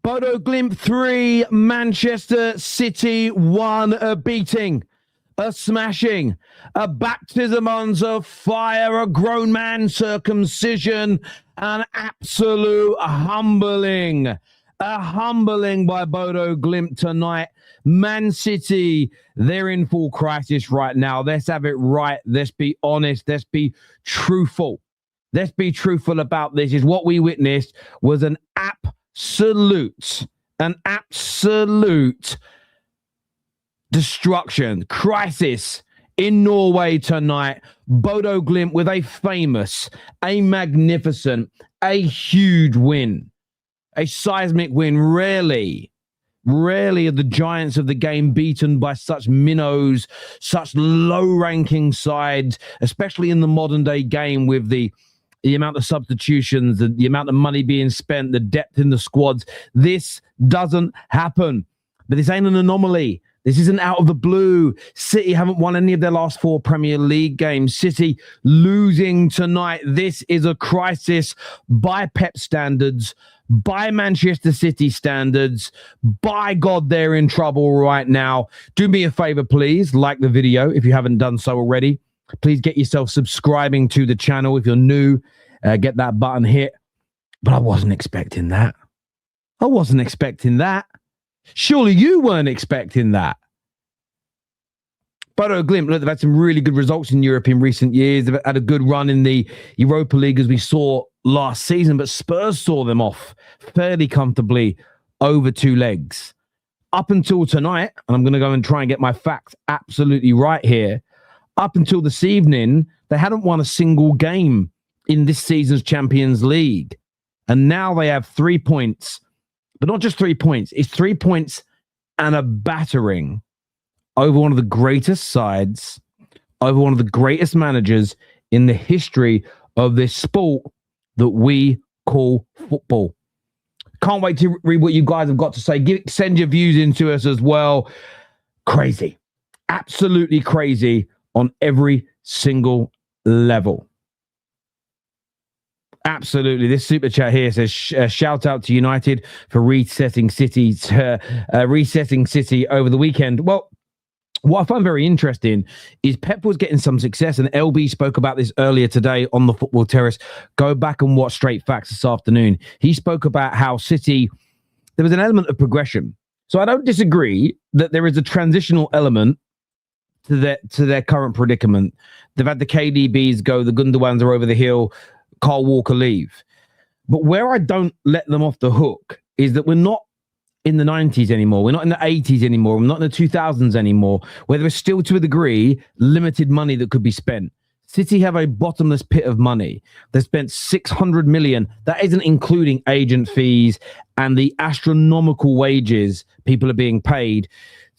Bodø Glimt 3, Manchester City 1, a beating, a smashing, a baptism of fire, a grown man circumcision, an absolute humbling. A humbling by Bodø Glimt tonight. Man City, they're in full crisis right now. Let's have it right. Let's be honest. Let's be truthful. Let's be truthful about this. Is what we witnessed was an absolute destruction, crisis in Norway tonight. Bodø Glimt with a famous, a magnificent, a huge win. A seismic win. Rarely are the giants of the game beaten by such minnows, such low-ranking sides, especially in the modern-day game with the amount of substitutions, the amount of money being spent, the depth in the squads. This doesn't happen. But this ain't an anomaly. This isn't out of the blue. City haven't won any of their last 4 Premier League games. City losing tonight. This is a crisis by Pep standards, by Manchester City standards. By God, they're in trouble right now. Do me a favor, please. Like the video if you haven't done so already. Please get yourself subscribing to the channel. If you're new, get that button hit. But I wasn't expecting that. I wasn't expecting that. Surely you weren't expecting that. Bodø Glimt, look, they've had some really good results in Europe in recent years. They've had a good run in the Europa League, as we saw last season, but Spurs saw them off fairly comfortably over 2 legs. Up until tonight, and I'm going to go and try and get my facts absolutely right here, up until this evening, they hadn't won a single game in this season's Champions League. And now they have 3 points. But not just 3 points. It's 3 points and a battering over one of the greatest sides, over one of the greatest managers in the history of this sport that we call football. Can't wait to read what you guys have got to say. Send your views into us as well. Crazy. Absolutely crazy on every single level. Absolutely. This super chat here says, shout out to United for resetting City over the weekend. Well, what I find very interesting is Pep was getting some success, and LB spoke about this earlier today on the Football Terrace. Go back and watch Straight Facts this afternoon. He spoke about how City, there was an element of progression. So I don't disagree that there is a transitional element to their current predicament. They've had the KDBs go, the Gundawans are over the hill, Carl Walker leave. But where I don't let them off the hook is that we're not in the 90s anymore. We're not in the 80s anymore. We're not in the 2000s anymore, where there's still, to a degree, limited money that could be spent. City have a bottomless pit of money. They spent 600 million. That isn't including agent fees and the astronomical wages people are being paid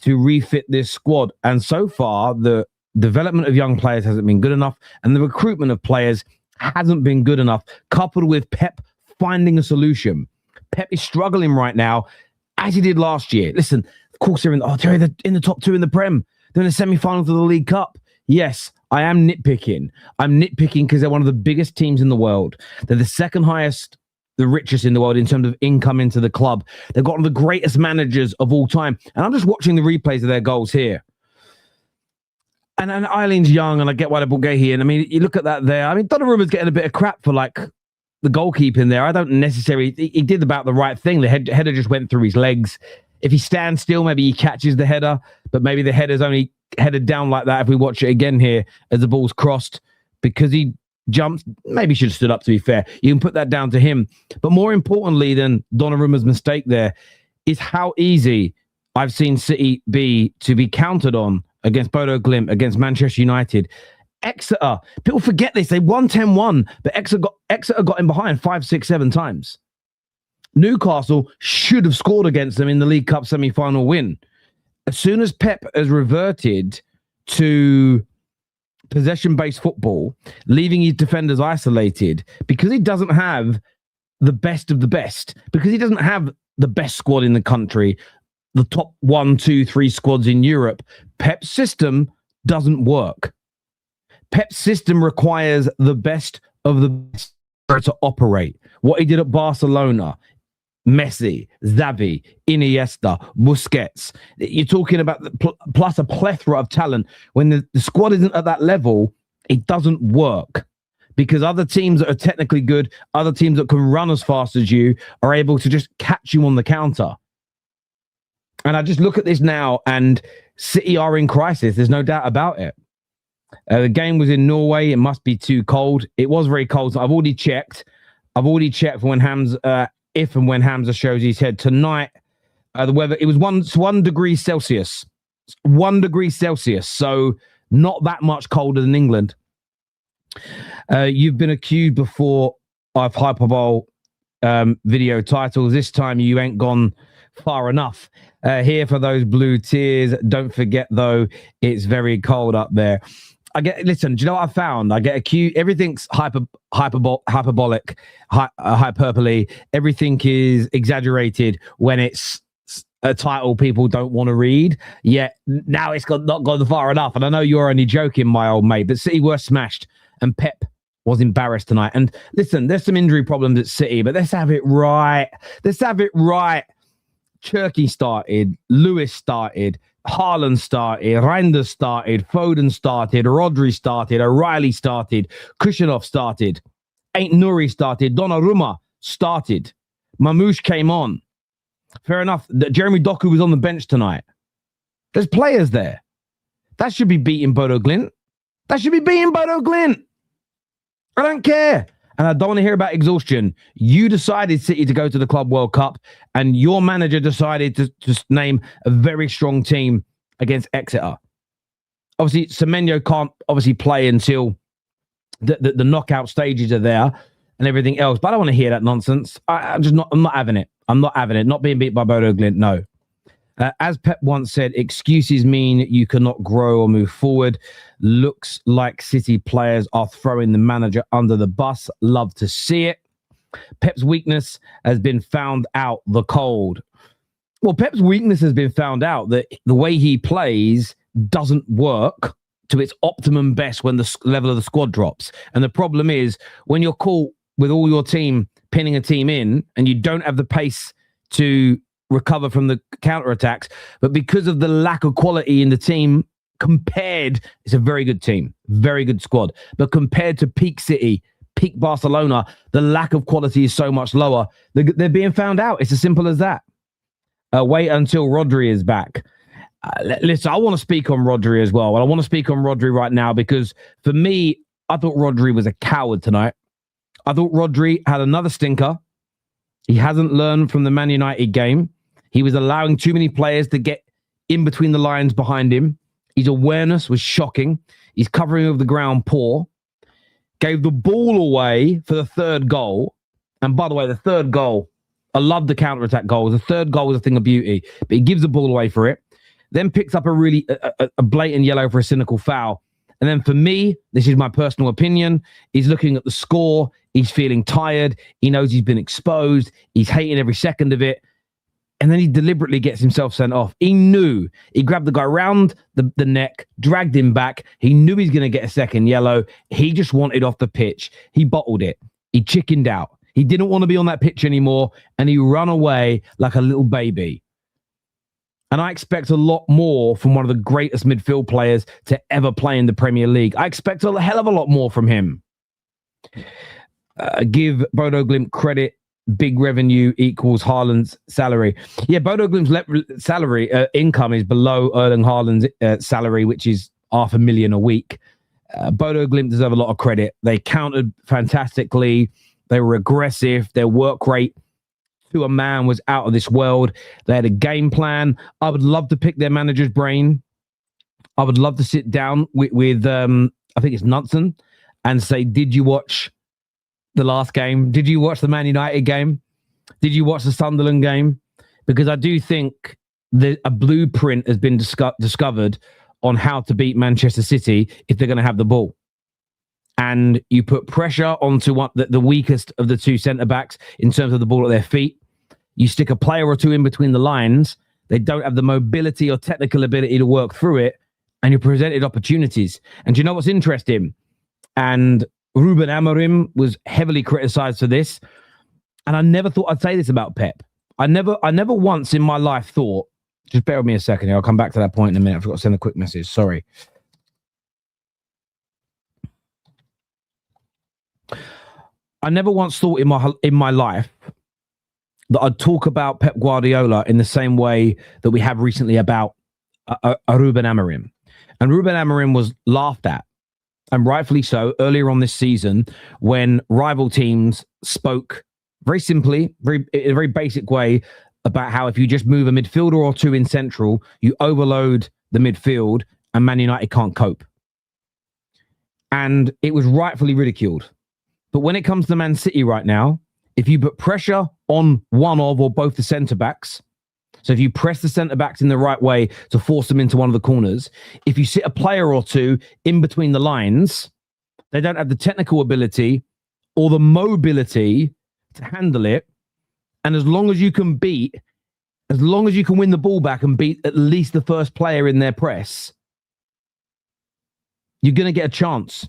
to refit this squad. And so far, the development of young players hasn't been good enough, and the recruitment of players hasn't been good enough, coupled with Pep finding a solution. Pep is struggling right now, as he did last year. Listen, of course they're in the top 2 in the Prem. They're in the semi-finals of the League Cup. Yes, I am nitpicking. I'm nitpicking because they're one of the biggest teams in the world. They're the second highest, the richest in the world in terms of income into the club. They've got one of the greatest managers of all time. And I'm just watching the replays of their goals here. And Eileen's young, and I get why they brought Gahey in. I mean, you look at that there. I mean, Donnarumma's getting a bit of crap for, like, the goalkeeper in there. I don't necessarily... He did about the right thing. The header just went through his legs. If he stands still, maybe he catches the header, but maybe the header's only headed down like that if we watch it again here as the ball's crossed. Because he jumped, maybe he should have stood up, to be fair. You can put that down to him. But more importantly than Donnarumma's mistake there is how easy I've seen City be to be counted on against Bodø Glimt, against Manchester United. Exeter, people forget this. They won 10-1, but Exeter got in behind 5, 6, 7 times. Newcastle should have scored against them in the League Cup semi-final win. As soon as Pep has reverted to possession-based football, leaving his defenders isolated, because he doesn't have the best of the best, because he doesn't have the best squad in the country, the top 1, 2, 3 squads in Europe, Pep's system doesn't work. Pep's system requires the best of the best to operate. What he did at Barcelona, Messi, Xavi, Iniesta, Busquets. You're talking about plus a plethora of talent. When the squad isn't at that level, it doesn't work. Because other teams that are technically good, other teams that can run as fast as you, are able to just catch you on the counter. And I just look at this now, and City are in crisis. There's no doubt about it. The game was in Norway. It must be too cold. It was very cold. So I've already checked. For when if and when Hamza shows his head tonight. The weather, it was 1 degree Celsius. 1 degree Celsius. So not that much colder than England. You've been accused before of hyperbole video titles. This time you ain't gone far enough. Here for those blue tears. Don't forget, though, it's very cold up there. Listen, do you know what I found? I get accused. Everything's hyperbolic, hyperbole. Everything is exaggerated when it's a title people don't want to read. Yet now it's not gone far enough. And I know you're only joking, my old mate, but City were smashed and Pep was embarrassed tonight. And listen, there's some injury problems at City, but let's have it right. Cherky started, Lewis started, Haaland started, Reinders started, Foden started, Rodri started, O'Reilly started, Kushnerov started, Ain't Nuri started, Donnarumma started, Mamouche came on. Fair enough. Jeremy Doku was on the bench tonight. There's players there. That should be beating Bodø Glimt. I don't care. And I don't want to hear about exhaustion. You decided City to go to the Club World Cup, and your manager decided to just name a very strong team against Exeter. Obviously, Semenyo can't obviously play until the knockout stages are there and everything else. But I don't want to hear that nonsense. I'm not having it. Not being beat by Bodø Glimt, no. As Pep once said, excuses mean you cannot grow or move forward. Looks like City players are throwing the manager under the bus. Love to see it. Pep's weakness has been found out, the cold. Well, Pep's weakness has been found out that the way he plays doesn't work to its optimum best when the level of the squad drops. And the problem is when you're caught with all your team pinning a team in and you don't have the pace to recover from the counterattacks, but because of the lack of quality in the team it's a very good team, very good squad, but compared to peak City, peak Barcelona, the lack of quality is so much lower. They're being found out. It's as simple as that. Wait until Rodri is back. Listen, I want to speak on Rodri as well. And I want to speak on Rodri right now because for me, I thought Rodri was a coward tonight. I thought Rodri had another stinker. He hasn't learned from the Man United game. He was allowing too many players to get in between the lines behind him. His awareness was shocking. His covering of the ground poor. Gave the ball away for the third goal. And by the way, the third goal, I love the counter-attack goals. The third goal was a thing of beauty. But he gives the ball away for it. Then picks up a blatant yellow for a cynical foul. And then for me, this is my personal opinion, he's looking at the score. He's feeling tired. He knows he's been exposed. He's hating every second of it. And then he deliberately gets himself sent off. He knew. He grabbed the guy round the neck, dragged him back. He knew he was going to get a second yellow. He just wanted off the pitch. He bottled it. He chickened out. He didn't want to be on that pitch anymore. And he ran away like a little baby. And I expect a lot more from one of the greatest midfield players to ever play in the Premier League. I expect a hell of a lot more from him. Give Bodø Glimt credit. Big revenue equals Haaland's salary. Yeah, Bodø Glimt's salary income is below Erling Haaland's salary, which is $500,000 a week. Bodø Glimt deserve a lot of credit. They countered fantastically. They were aggressive. Their work rate to a man was out of this world. They had a game plan. I would love to pick their manager's brain. I would love to sit down with I think it's Knudsen, and say, did you watch the last game? Did you watch the Man United game? Did you watch the Sunderland game? Because I do think that a blueprint has been discovered on how to beat Manchester City if they're going to have the ball. And you put pressure onto the weakest of the two centre-backs in terms of the ball at their feet. You stick a player or two in between the lines. They don't have the mobility or technical ability to work through it. And you're presented opportunities. And do you know what's interesting? And Ruben Amorim was heavily criticised for this. And I never thought I'd say this about Pep. I never once in my life thought, just bear with me a second here. I'll come back to that point in a minute. I forgot to send a quick message. Sorry. I never once thought in my life that I'd talk about Pep Guardiola in the same way that we have recently about Ruben Amorim. And Ruben Amorim was laughed at, and rightfully so, earlier on this season when rival teams spoke very simply, in a very basic way, about how if you just move a midfielder or two in central, you overload the midfield and Man United can't cope. And it was rightfully ridiculed. But when it comes to Man City right now, if you put pressure on one of or both the centre-backs, so if you press the centre-backs in the right way to force them into one of the corners, if you sit a player or two in between the lines, they don't have the technical ability or the mobility to handle it. And as long as you can win the ball back and beat at least the first player in their press, you're going to get a chance.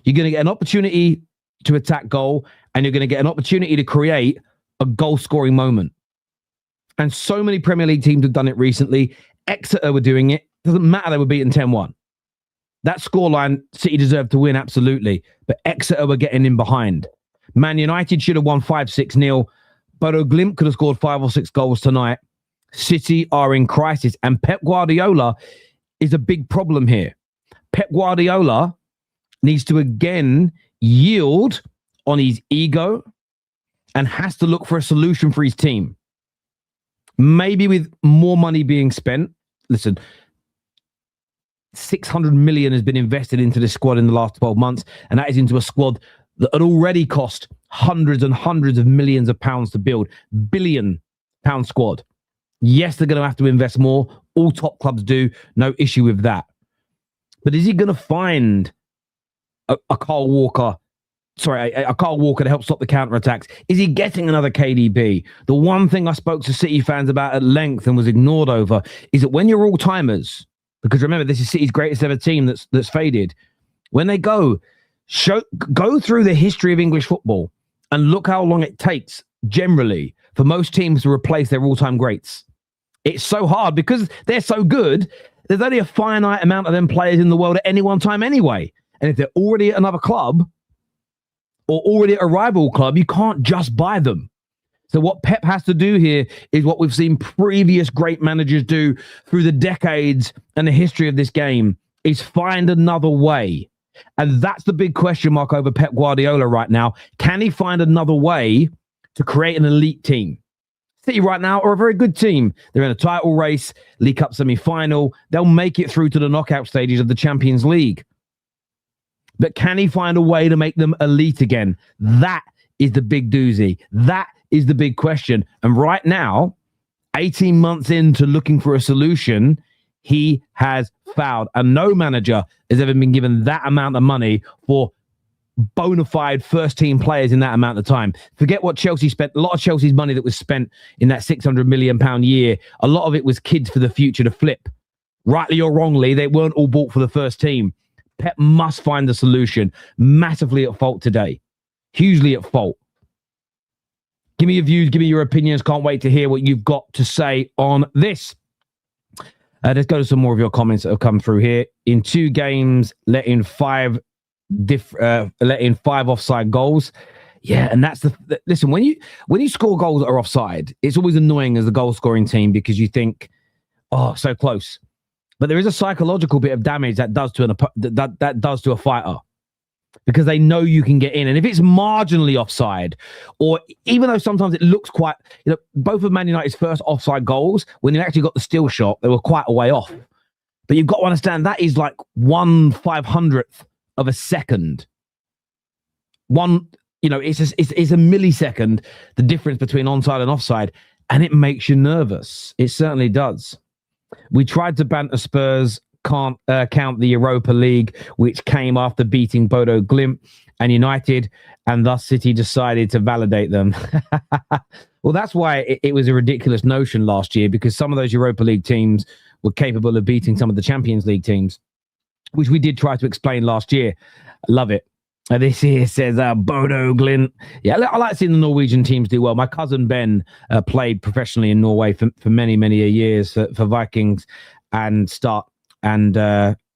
You're going to get an opportunity to attack goal, and you're going to get an opportunity to create a goal-scoring moment. And so many Premier League teams have done it recently. Exeter were doing it. Doesn't matter, they were beaten 10-1. That scoreline, City deserved to win, absolutely. But Exeter were getting in behind. Man United should have won 5-6-0. Bodø Glimt could have scored 5 or 6 goals tonight. City are in crisis. And Pep Guardiola is a big problem here. Pep Guardiola needs to again yield on his ego and has to look for a solution for his team. Maybe with more money being spent. Listen, 600 million has been invested into this squad in the last 12 months, and that is into a squad that had already cost hundreds and hundreds of millions of pounds to build. £billion squad. Yes, they're going to have to invest more. All top clubs do. No issue with that. But is he going to find a Kyle Walker to help stop the counterattacks? Is he getting another KDB? The one thing I spoke to City fans about at length and was ignored over is that when you're all-timers, because remember, this is City's greatest ever team that's faded, when they go through the history of English football and look how long it takes, generally, for most teams to replace their all-time greats. It's so hard because they're so good. There's only a finite amount of them players in the world at any one time anyway. And if they're already at another club or already at a rival club, you can't just buy them. So what Pep has to do here is what we've seen previous great managers do through the decades and the history of this game, is find another way. And that's the big question mark over Pep Guardiola right now. Can he find another way to create an elite team? City right now are a very good team. They're in a title race, League Cup semi-final. They'll make it through to the knockout stages of the Champions League. But can he find a way to make them elite again? That is the big doozy. That is the big question. And right now, 18 months into looking for a solution, he has fouled. And no manager has ever been given that amount of money for bona fide first-team players in that amount of time. Forget what Chelsea spent. A lot of Chelsea's money that was spent in that £600 million year, a lot of it was kids for the future to flip. Rightly or wrongly, they weren't all bought for the first team. Pep must find the solution. Massively at fault today. Hugely at fault. Give me your views. Give me your opinions. Can't wait to hear what you've got to say on this. Let's go to some more of your comments that have come through here. In 2 games, let in 5 offside goals. Yeah, and that's listen, when you score goals that are offside, it's always annoying as the goal scoring team because you think, oh, so close. But there is a psychological bit of damage that does to a fighter, because they know you can get in. And if it's marginally offside, or even though sometimes it looks quite, both of Man United's first offside goals, when they actually got the still shot, they were quite a way off. But you've got to understand that is like 1/500th of a second. It's a millisecond, the difference between onside and offside, and it makes you nervous. It certainly does. We tried to banter Spurs, can't count the Europa League, which came after beating Bodø Glimt and United, and thus City decided to validate them. Well, that's why it was a ridiculous notion last year, because some of those Europa League teams were capable of beating some of the Champions League teams, which we did try to explain last year. Love it. This here says Bodø Glimt. Yeah, I like seeing the Norwegian teams do well. My cousin Ben played professionally in Norway for many, many years for Vikings and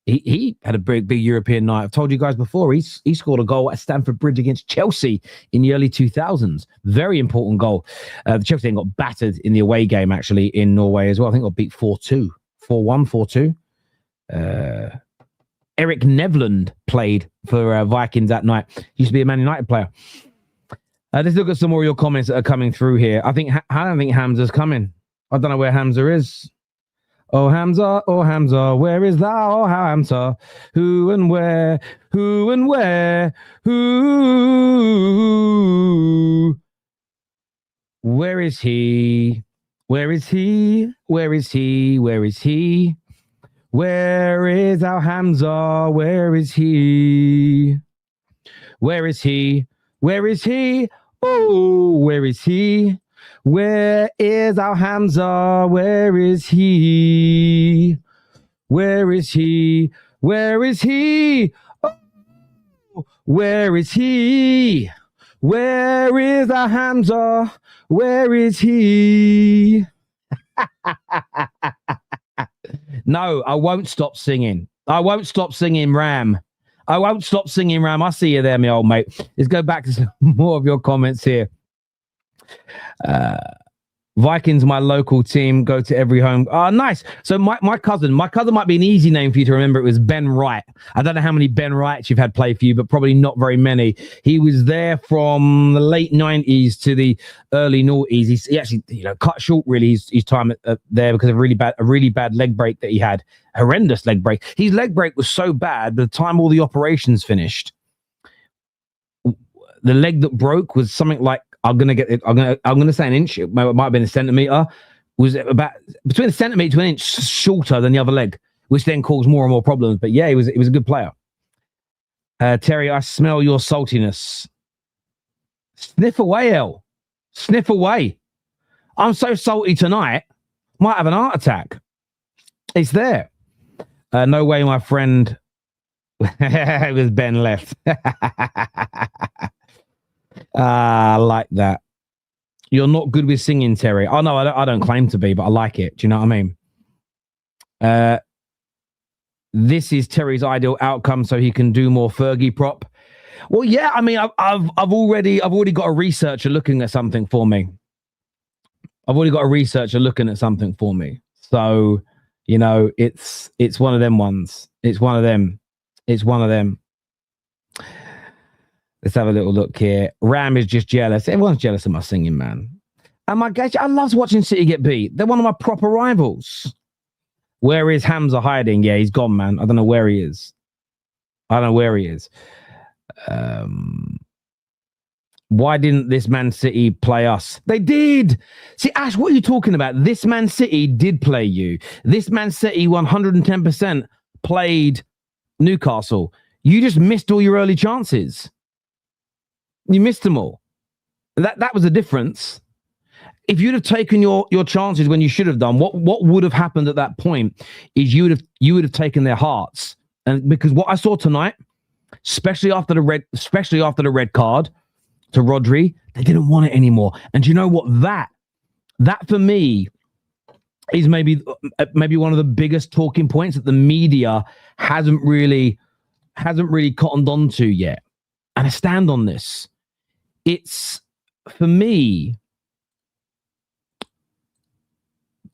he had a big European night. I've told you guys before, he scored a goal at Stamford Bridge against Chelsea in the early 2000s. Very important goal. The Chelsea then got battered in the away game, actually, in Norway as well. I think got beat 4-2, 4-1, 4-2. Eric Nevland played for Vikings that night. He used to be a Man United player. Let's look at some more of your comments that are coming through here. I don't think Hamza's coming. I don't know where Hamza is. Oh Hamza, where is thou, oh Hamza? Who and where, who and where, who? Where is he? Where is he? Where is he? Where is he? Where is our Hamza? Where is he? Where is he? Where is he? Oh, where is he? Where is our Hamza? Where is he? Where is he? Where is he? Oh, where is he? Where is our Hamza? Where is he? No, I won't stop singing. I won't stop singing, Ram. I won't stop singing, Ram. I see you there, my old mate. Let's go back to some more of your comments here. Vikings, my local team, go to every home. Oh, nice. So my cousin might be an easy name for you to remember. It was Ben Wright. I don't know how many Ben Wrights you've had play for you, but probably not very many. He was there from the late 90s to the early noughties. He actually, cut short really his time there because of a really bad leg break that he had. Horrendous leg break. His leg break was so bad by the time all the operations finished, the leg that broke was something like, I'm gonna say an inch. It might have been a centimeter. Was about between a centimeter to an inch shorter than the other leg, which then caused more and more problems. But yeah, he was a good player. Terry, I smell your saltiness. Sniff away, El. Sniff away. I'm so salty tonight. Might have an heart attack. It's there. No way, my friend. It was Ben left. I like that. You're not good with singing, Terry. Oh no, I don't claim to be, but I like it. Do you know what I mean? This is Terry's ideal outcome, so he can do more Fergie prop. Well, yeah. I mean, I've already got a researcher looking at something for me. So it's one of them ones. It's one of them. Let's have a little look here. Ram is just jealous. Everyone's jealous of my singing, man. And my gosh, I love watching City get beat. They're one of my proper rivals. Where is Hamza hiding? Yeah, he's gone, man. I don't know where he is. Why didn't this Man City play us? They did. See, Ash, what are you talking about? This Man City did play you. This Man City 110% played Newcastle. You just missed all your early chances. You missed them all. That was the difference. If you'd have taken your chances when you should have done, what would have happened at that point is you would have taken their hearts. And because what I saw tonight, especially after the red card to Rodri, they didn't want it anymore. And you know what? That for me is maybe one of the biggest talking points that the media hasn't really cottoned on to yet. And I stand on this. It's, for me,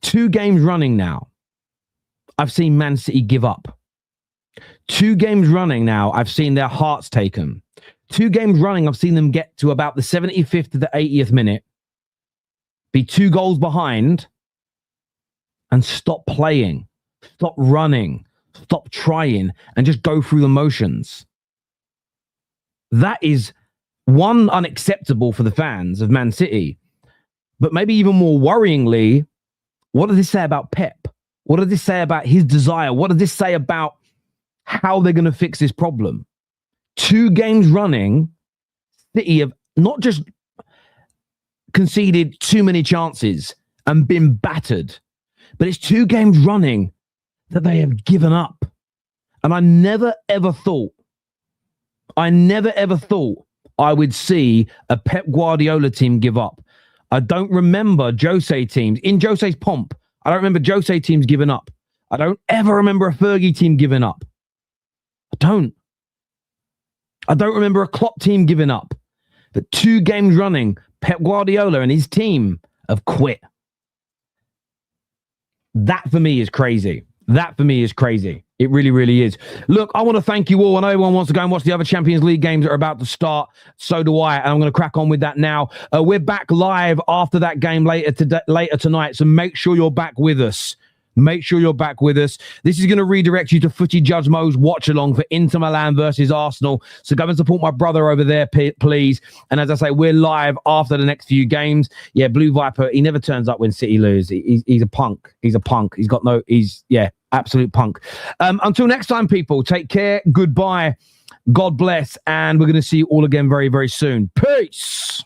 2 games running now, I've seen Man City give up. 2 games running now, I've seen their hearts taken. 2 games running, I've seen them get to about the 75th to the 80th minute, be 2 goals behind, and stop playing, stop running, stop trying, and just go through the motions. That is, one, unacceptable for the fans of Man City, but maybe even more worryingly, what does this say about Pep? What does this say about his desire? What does this say about how they're going to fix this problem? 2 games running, City have not just conceded too many chances and been battered, but it's 2 games running that they have given up. And I never, ever thought I never ever thought I would see a Pep Guardiola team give up. I don't remember Jose teams, in Jose's pomp, I don't remember Jose teams giving up. I don't ever remember a Fergie team giving up. I don't remember a Klopp team giving up. But 2 games running, Pep Guardiola and his team have quit. That for me is crazy. It really, really is. Look, I want to thank you all. I know everyone wants to go and watch the other Champions League games that are about to start. So do I. And I'm going to crack on with that now. We're back live after that game later tonight. So make sure you're back with us. This is going to redirect you to Footy Judge Mo's watch along for Inter Milan versus Arsenal. So go and support my brother over there, please. And as I say, we're live after the next few games. Yeah, Blue Viper, he never turns up when City lose. He's a punk. He's absolute punk. Until next time, people, take care. Goodbye. God bless. And we're going to see you all again very, very soon. Peace.